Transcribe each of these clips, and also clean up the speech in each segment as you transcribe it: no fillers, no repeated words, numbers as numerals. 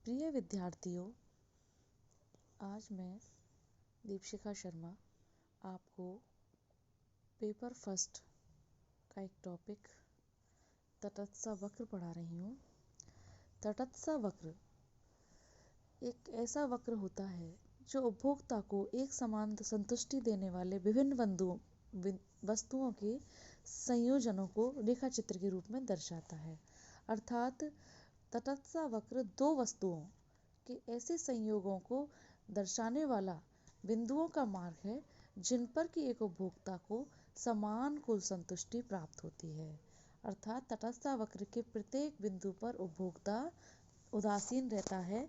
प्रिय विद्यार्थियों, आज मैं दीपशिखा शर्मा आपको पेपर फर्स्ट का एक टॉपिक तटस्थ वक्र पढ़ा रही हूँ। तटस्थ वक्र एक ऐसा वक्र होता है जो उपभोक्ता को एक समान संतुष्टि देने वाले विभिन्न वस्तुओं के संयोजनों को रेखाचित्र के रूप में दर्शाता है। अर्थात तटस्थ वक्र दो वस्तुओं के ऐसे संयोगों को दर्शाने वाला बिंदुओं का मार्ग है जिन पर कि एक उपभोक्ता को समान कुल संतुष्टि प्राप्त होती है। अर्थात तटस्थ वक्र के प्रत्येक बिंदु पर उपभोक्ता उदासीन रहता है,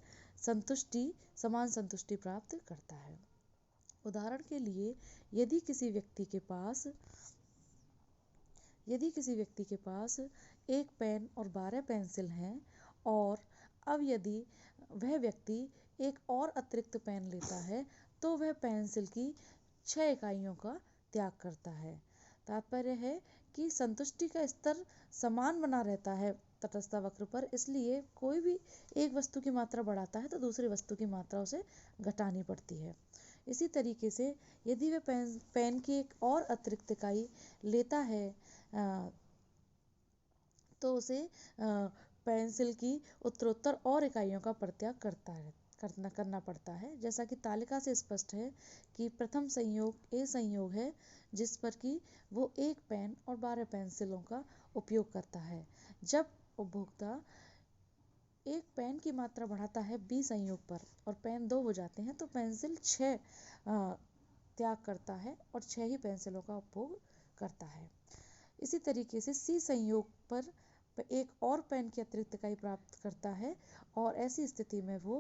समान संतुष्टि प्राप्त करता है। उदाहरण के लिए, यदि किसी व्यक्ति के पास एक पेन और 12 पेंसिल हैं और अब यदि वह व्यक्ति एक और अतिरिक्त पेन लेता है तो वह पेंसिल की 6 इकाइयों का त्याग करता है। तात्पर्य है कि संतुष्टि का स्तर समान बना रहता है तटस्थ वक्र पर, इसलिए कोई भी एक वस्तु की मात्रा बढ़ाता है तो दूसरी वस्तु की मात्रा उसे घटानी पड़ती है। इसी तरीके से यदि वह पेन की एक और अतिरिक्त इकाई लेता है तो उसे पेंसिल की उत्तरोत्तर और इकाइयों का परित्याग करना पड़ता है। जैसा कि तालिका से स्पष्ट है कि प्रथम संयोग ए संयोग है जिस पर कि वो एक पेन और 12 पेंसिलों का उपयोग करता है। जब उपभोक्ता एक पेन की मात्रा बढ़ाता है बी संयोग पर और पेन 2 हो जाते हैं तो पेंसिल 6 त्याग करता है और 6 ही पेंसिलों का उपभोग करता है। इसी तरीके से सी संयोग पर एक और पेन की अतिरिक्त इकाई प्राप्त करता है और ऐसी स्थिति में वो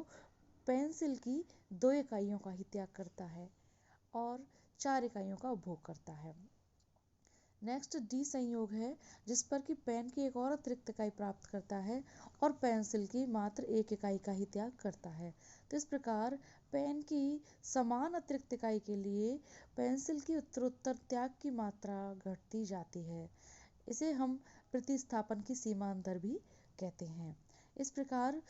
पेंसिल की 2 इकाइयों का ही त्याग करता है और 4 इकाइयों का उपभोग करता है। नेक्स्ट डी संयोग है जिस पर कि पेन की एक और अतिरिक्त इकाई प्राप्त करता है और पेंसिल की मात्र 1 इकाई का ही त्याग करता है। तो इस प्रकार पेन की समान अतिरिक्त इकाई के लिए पेंसिल की उत्तरोत्तर त्याग की मात्रा घटती जाती है। इसे हम प्रतिस्थापन की सीमा अंतर भी कहते हैं। इस प्रकार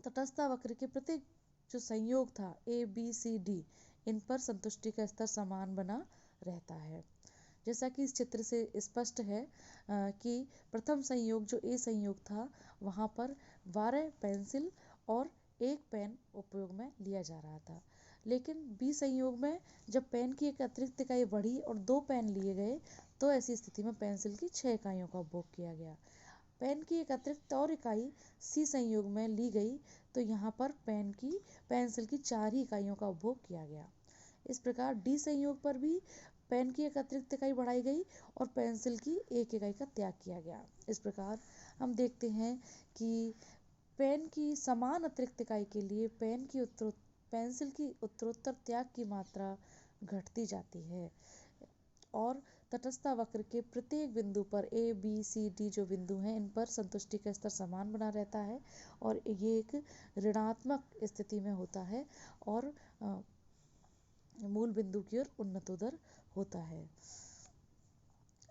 तटस्थ वक्र के प्रत्येक जो संयोग था ए बी सी डी, इन पर संतुष्टि का स्तर समान बना रहता है। जैसा कि इस चित्र से स्पष्ट है कि प्रथम संयोग जो ए संयोग था वहाँ पर 12 पेंसिल और 1 पेन उपयोग में लिया जा रहा था, लेकिन बी संयोग में जब पेन की एक अतिरिक्त इकाई बढ़ी और 2 पेन लिए गए तो ऐसी स्थिति में पेंसिल की 6 इकाइयों का उपभोग किया गया। पेन की एक अतिरिक्त और इकाई सी संयोग में ली गई तो यहाँ पर पेंसिल की 4 ही इकाइयों का उपभोग किया गया। इस प्रकार डी संयोग पर भी पेन की एक अतिरिक्त इकाई बढ़ाई गई और पेंसिल की 1 इकाई का त्याग किया गया। इस प्रकार हम देखते हैं कि पेन की समान अतिरिक्त इकाई के लिए पेंसिल की उत्तरोत्तर त्याग की मात्रा घटती जाती है और तटस्थ वक्र के प्रत्येक बिंदु पर ए बी सी डी जो बिंदु हैं इन पर संतुष्टि का स्तर समान बना रहता है और ये एक ऋणात्मक स्थिति में होता है और मूल बिंदु की ओर उन्नतोदर होता है।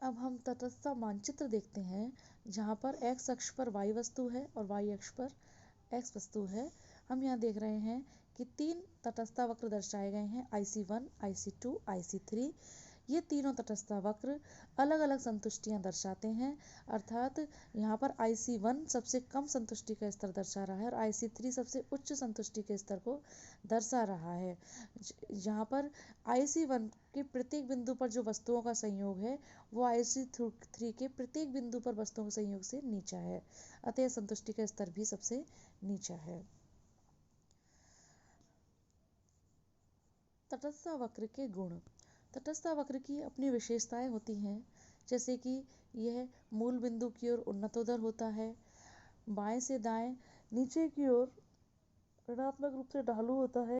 अब हम तटस्थ मानचित्र देखते हैं जहाँ पर x अक्ष पर y वस्तु है और y अक्ष पर x वस्तु है। हम यहाँ देख रहे हैं कि 3 तटस्थ वक्र दर्शाए गए हैं, IC1, IC2, IC3। ये तीनों तटस्थ वक्र अलग अलग संतुष्टियाँ दर्शाते हैं। अर्थात यहाँ पर IC1 सबसे कम संतुष्टि का स्तर दर्शा रहा है और IC3 सबसे उच्च संतुष्टि के स्तर को दर्शा रहा है। जहाँ पर IC1 के प्रत्येक बिंदु पर जो वस्तुओं का संयोग है वो IC3 के प्रत्येक बिंदु पर वस्तुओं के संयोग से नीचा है, अतः संतुष्टि का स्तर भी सबसे नीचा है। तटस्थ वक्र के गुण। तटस्थ वक्र की अपनी विशेषताएं होती हैं, जैसे कि यह मूल बिंदु की ओर उन्नतोदर होता है, बाएं से दाएं नीचे की ओर ऋणात्मक रूप से ढालू होता है,